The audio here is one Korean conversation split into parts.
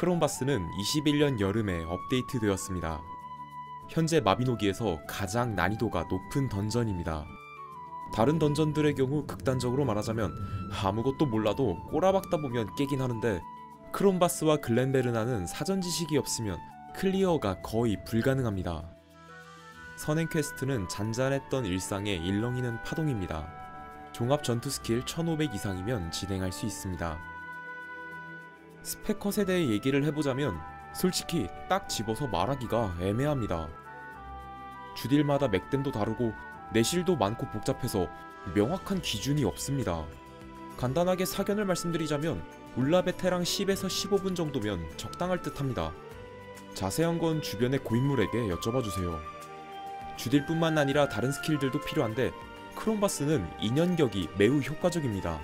크롬바스는 21년 여름에 업데이트되었습니다. 현재 마비노기에서 가장 난이도가 높은 던전입니다. 다른 던전들의 경우 극단적으로 말하자면 아무것도 몰라도 꼬라박다 보면 깨긴 하는데, 크롬바스와 글렌베르나는 사전 지식이 없으면 클리어가 거의 불가능합니다. 선행 퀘스트는 잔잔했던 일상에 일렁이는 파동입니다. 종합 전투 스킬 1500 이상이면 진행할 수 있습니다. 스펙컷에 대해 얘기를 해보자면 솔직히 딱 집어서 말하기가 애매합니다. 주딜마다 맥댐도 다르고 내실도 많고 복잡해서 명확한 기준이 없습니다. 간단하게 사견을 말씀드리자면 울라베테랑 10에서 15분 정도면 적당할 듯 합니다. 자세한 건 주변의 고인물에게 여쭤봐주세요. 주딜뿐만 아니라 다른 스킬들도 필요한데 크롬바스는 인연격이 매우 효과적입니다.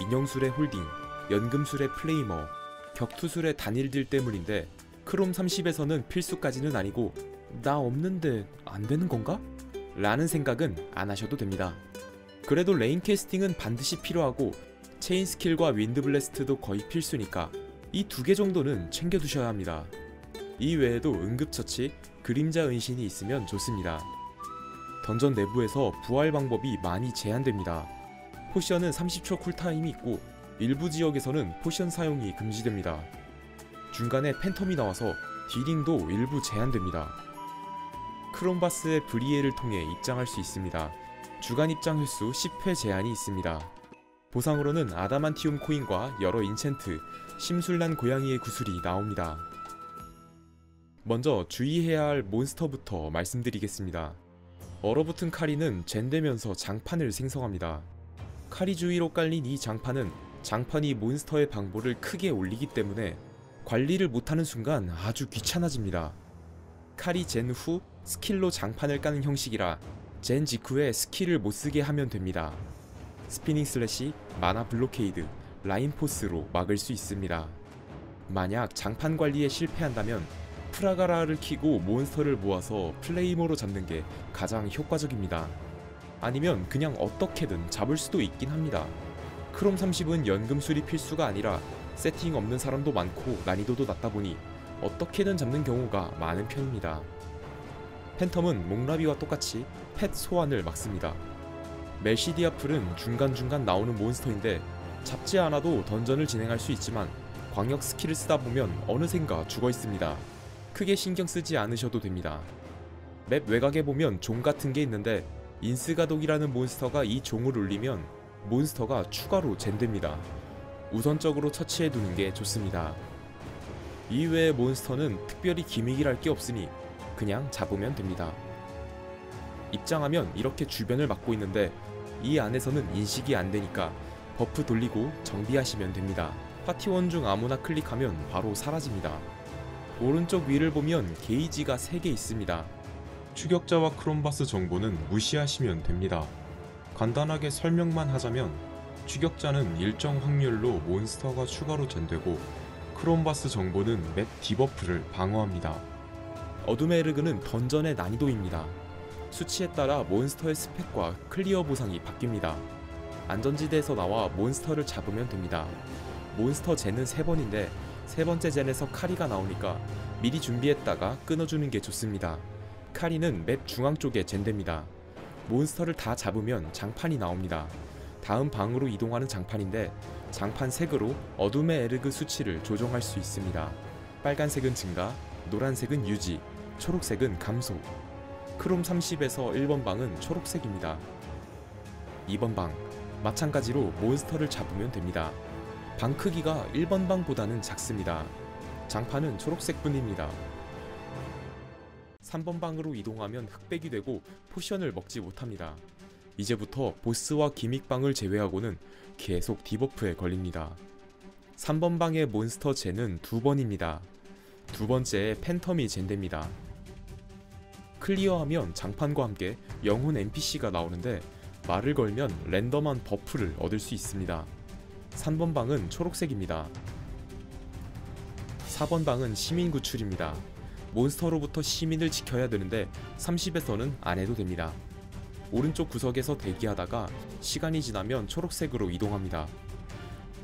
인형술의 홀딩, 연금술의 플레이머, 격투술의 단일딜 때문인데 크롬 30에서는 필수까지는 아니고 나 없는데 안되는 건가? 라는 생각은 안 하셔도 됩니다. 그래도 레인 캐스팅은 반드시 필요하고 체인 스킬과 윈드 블래스트도 거의 필수니까 이 두 개 정도는 챙겨두셔야 합니다. 이 외에도 응급처치, 그림자 은신이 있으면 좋습니다. 던전 내부에서 부활 방법이 많이 제한됩니다. 포션은 30초 쿨타임이 있고 일부 지역에서는 포션 사용이 금지됩니다. 중간에 팬텀이 나와서 딜링도 일부 제한됩니다. 크롬바스의 브리에를 통해 입장할 수 있습니다. 주간 입장 횟수 10회 제한이 있습니다. 보상으로는 아다만티움 코인과 여러 인챈트, 심술난 고양이의 구슬이 나옵니다. 먼저 주의해야 할 몬스터부터 말씀드리겠습니다. 얼어붙은 카리는 젠되면서 장판을 생성합니다. 카리 주위로 깔린 이 장판은 장판이 몬스터의 방보를 크게 올리기 때문에 관리를 못하는 순간 아주 귀찮아집니다. 카리 젠 후 스킬로 장판을 까는 형식이라 젠 직후에 스킬을 못쓰게 하면 됩니다. 스피닝 슬래시, 마나 블로케이드, 라인 포스로 막을 수 있습니다. 만약 장판 관리에 실패한다면 프라가라를 키고 몬스터를 모아서 플레이머로 잡는 게 가장 효과적입니다. 아니면 그냥 어떻게든 잡을 수도 있긴 합니다. 크롬 30은 연금술이 필수가 아니라 세팅 없는 사람도 많고 난이도도 낮다 보니 어떻게든 잡는 경우가 많은 편입니다. 팬텀은 몽라비와 똑같이 펫 소환을 막습니다. 멜시디아풀은 중간중간 나오는 몬스터인데 잡지 않아도 던전을 진행할 수 있지만 광역 스킬을 쓰다 보면 어느샌가 죽어 있습니다. 크게 신경 쓰지 않으셔도 됩니다. 맵 외곽에 보면 종 같은 게 있는데 인스가독이라는 몬스터가 이 종을 울리면 몬스터가 추가로 젠됩니다. 우선적으로 처치해두는 게 좋습니다. 이외의 몬스터는 특별히 기믹이랄 게 없으니 그냥 잡으면 됩니다. 입장하면 이렇게 주변을 막고 있는데 이 안에서는 인식이 안되니까 버프 돌리고 정비하시면 됩니다. 파티원 중 아무나 클릭하면 바로 사라집니다. 오른쪽 위를 보면 게이지가 3개 있습니다. 추격자와 크롬바스 정보는 무시하시면 됩니다. 간단하게 설명만 하자면 추격자는 일정 확률로 몬스터가 추가로 젠되고 크롬바스 정보는 맵 디버프를 방어합니다. 어둠의 에르그는 던전의 난이도입니다. 수치에 따라 몬스터의 스펙과 클리어 보상이 바뀝니다. 안전지대에서 나와 몬스터를 잡으면 됩니다. 몬스터 젠은 3번인데 3번째 젠에서 카리가 나오니까 미리 준비했다가 끊어주는 게 좋습니다. 카리는 맵 중앙 쪽에 젠됩니다. 몬스터를 다 잡으면 장판이 나옵니다. 다음 방으로 이동하는 장판인데 장판 색으로 어둠의 에르그 수치를 조정할 수 있습니다. 빨간색은 증가, 노란색은 유지, 초록색은 감소. 크롬 30에서 1번 방은 초록색입니다. 2번 방, 마찬가지로 몬스터를 잡으면 됩니다. 방 크기가 1번 방보다는 작습니다. 장판은 초록색 뿐입니다. 3번 방으로 이동하면 흑백이 되고 포션을 먹지 못합니다. 이제부터 보스와 기믹방을 제외하고는 계속 디버프에 걸립니다. 3번 방의 몬스터 젠은 2번입니다. 두 번째에 팬텀이 젠됩니다. 클리어하면 장판과 함께 영혼 NPC가 나오는데 말을 걸면 랜덤한 버프를 얻을 수 있습니다. 3번 방은 초록색입니다. 4번 방은 시민 구출입니다. 몬스터로부터 시민을 지켜야 되는데 30에서는 안 해도 됩니다. 오른쪽 구석에서 대기하다가 시간이 지나면 초록색으로 이동합니다.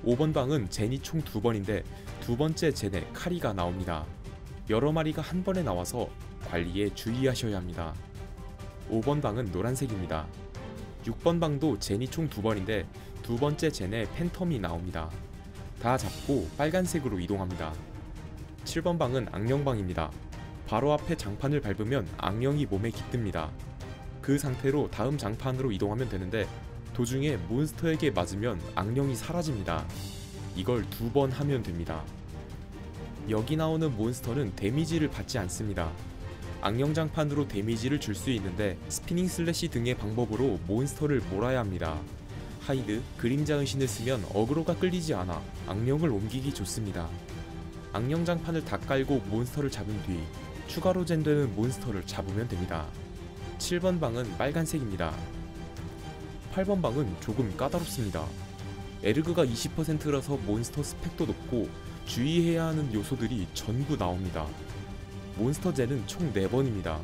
5번 방은 젠이 총 2번인데 두 번째 젠에 카리가 나옵니다. 여러 마리가 한 번에 나와서 관리에 주의하셔야 합니다. 5번 방은 노란색입니다. 6번 방도 젠이 총 2번인데 두 번째 젠에 팬텀이 나옵니다. 다 잡고 빨간색으로 이동합니다. 7번 방은 악령방입니다. 바로 앞에 장판을 밟으면 악령이 몸에 깃듭니다. 그 상태로 다음 장판으로 이동하면 되는데 도중에 몬스터에게 맞으면 악령이 사라집니다. 이걸 2번 하면 됩니다. 여기 나오는 몬스터는 데미지를 받지 않습니다. 악령 장판으로 데미지를 줄 수 있는데 스피닝 슬래시 등의 방법으로 몬스터를 몰아야 합니다. 하이드, 그림자 은신을 쓰면 어그로가 끌리지 않아 악령을 옮기기 좋습니다. 악령 장판을 다 깔고 몬스터를 잡은 뒤 추가로 젠되는 몬스터를 잡으면 됩니다. 7번 방은 빨간색입니다. 8번 방은 조금 까다롭습니다. 에르그가 20%라서 몬스터 스펙도 높고 주의해야 하는 요소들이 전부 나옵니다. 몬스터 젠은 총 4번입니다.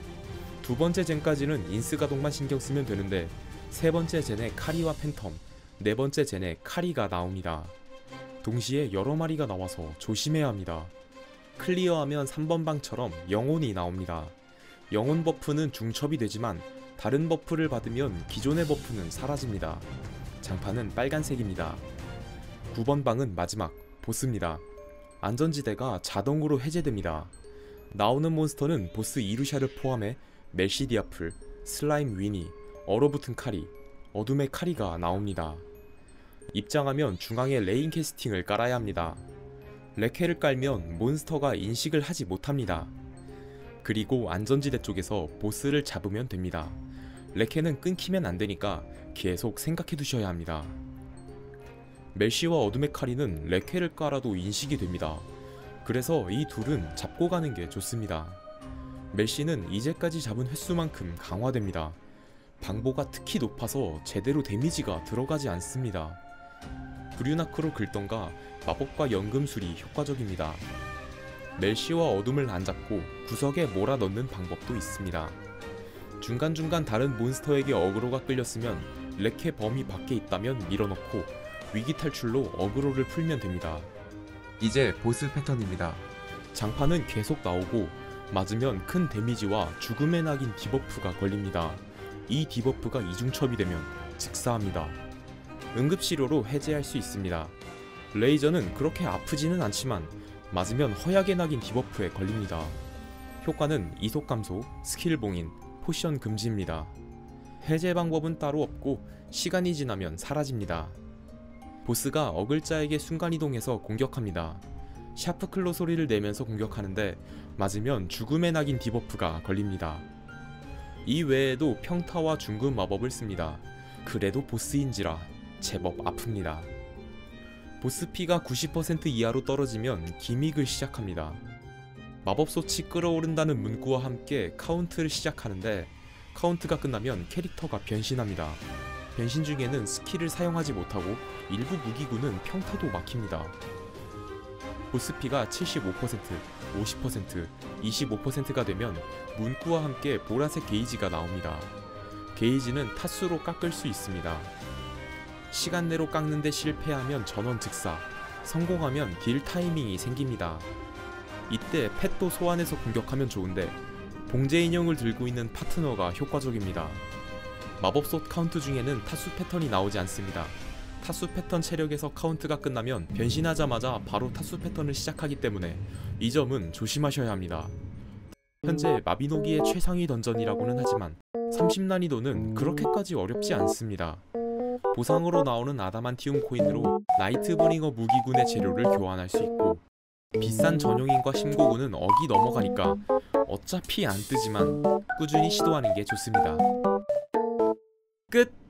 두 번째 젠까지는 인스 가동만 신경 쓰면 되는데 세 번째 젠에 카리와 팬텀, 네 번째 젠에 카리가 나옵니다. 동시에 여러 마리가 나와서 조심해야 합니다. 클리어하면 3번 방처럼 영혼이 나옵니다. 영혼 버프는 중첩이 되지만 다른 버프를 받으면 기존의 버프는 사라집니다. 장판은 빨간색입니다. 9번 방은 마지막 보스입니다. 안전지대가 자동으로 해제됩니다. 나오는 몬스터는 보스 이루샤를 포함해 멜시디아풀, 슬라임 위니, 얼어붙은 카리, 어둠의 카리가 나옵니다. 입장하면 중앙에 레인 캐스팅을 깔아야 합니다. 레케를 깔면 몬스터가 인식을 하지 못합니다. 그리고 안전지대 쪽에서 보스를 잡으면 됩니다. 레케는 끊기면 안되니까 계속 생각해 두셔야 합니다. 멜시와 어둠의 카리는 레케를 깔아도 인식이 됩니다. 그래서 이 둘은 잡고 가는 게 좋습니다. 멜시는 이제까지 잡은 횟수만큼 강화됩니다. 방보가 특히 높아서 제대로 데미지가 들어가지 않습니다. 브류나크로 긁던가 마법과 연금술이 효과적입니다. 멜시와 어둠을 안 잡고 구석에 몰아넣는 방법도 있습니다. 중간중간 다른 몬스터에게 어그로가 끌렸으면 레케 범위 밖에 있다면 밀어넣고 위기 탈출로 어그로를 풀면 됩니다. 이제 보스 패턴입니다. 장판은 계속 나오고 맞으면 큰 데미지와 죽음의 낙인 디버프가 걸립니다. 이 디버프가 이중첩이 되면 즉사합니다. 응급치료로 해제할 수 있습니다. 레이저는 그렇게 아프지는 않지만 맞으면 허약의 낙인 디버프에 걸립니다. 효과는 이속 감소, 스킬 봉인, 포션 금지입니다. 해제 방법은 따로 없고 시간이 지나면 사라집니다. 보스가 어글자에게 순간이동해서 공격합니다. 샤프클로 소리를 내면서 공격하는데 맞으면 죽음의 낙인 디버프가 걸립니다. 이 외에도 평타와 중급 마법을 씁니다. 그래도 보스인지라 제법 아픕니다. 보스 피가 90% 이하로 떨어지면 기믹을 시작합니다. 마법소치 끌어오른다는 문구와 함께 카운트를 시작하는데 카운트가 끝나면 캐릭터가 변신합니다. 변신 중에는 스킬을 사용하지 못하고 일부 무기군은 평타도 막힙니다. 보스피가 75%, 50%, 25%가 되면 문구와 함께 보라색 게이지가 나옵니다. 게이지는 타수로 깎을 수 있습니다. 시간 내로 깎는데 실패하면 전원 즉사, 성공하면 딜 타이밍이 생깁니다. 이때 펫도 소환해서 공격하면 좋은데 봉제 인형을 들고 있는 파트너가 효과적입니다. 마법솥 카운트 중에는 타수 패턴이 나오지 않습니다. 타수 패턴 체력에서 카운트가 끝나면 변신하자마자 바로 타수 패턴을 시작하기 때문에 이 점은 조심하셔야 합니다. 현재 마비노기의 최상위 던전이라고는 하지만 30난이도는 그렇게까지 어렵지 않습니다. 보상으로 나오는 아다만티움 코인으로 나이트브링어 무기군의 재료를 교환할 수 있고 비싼 전용인과 심고군은 억이 넘어가니까 어차피 안 뜨지만 꾸준히 시도하는 게 좋습니다. 끝!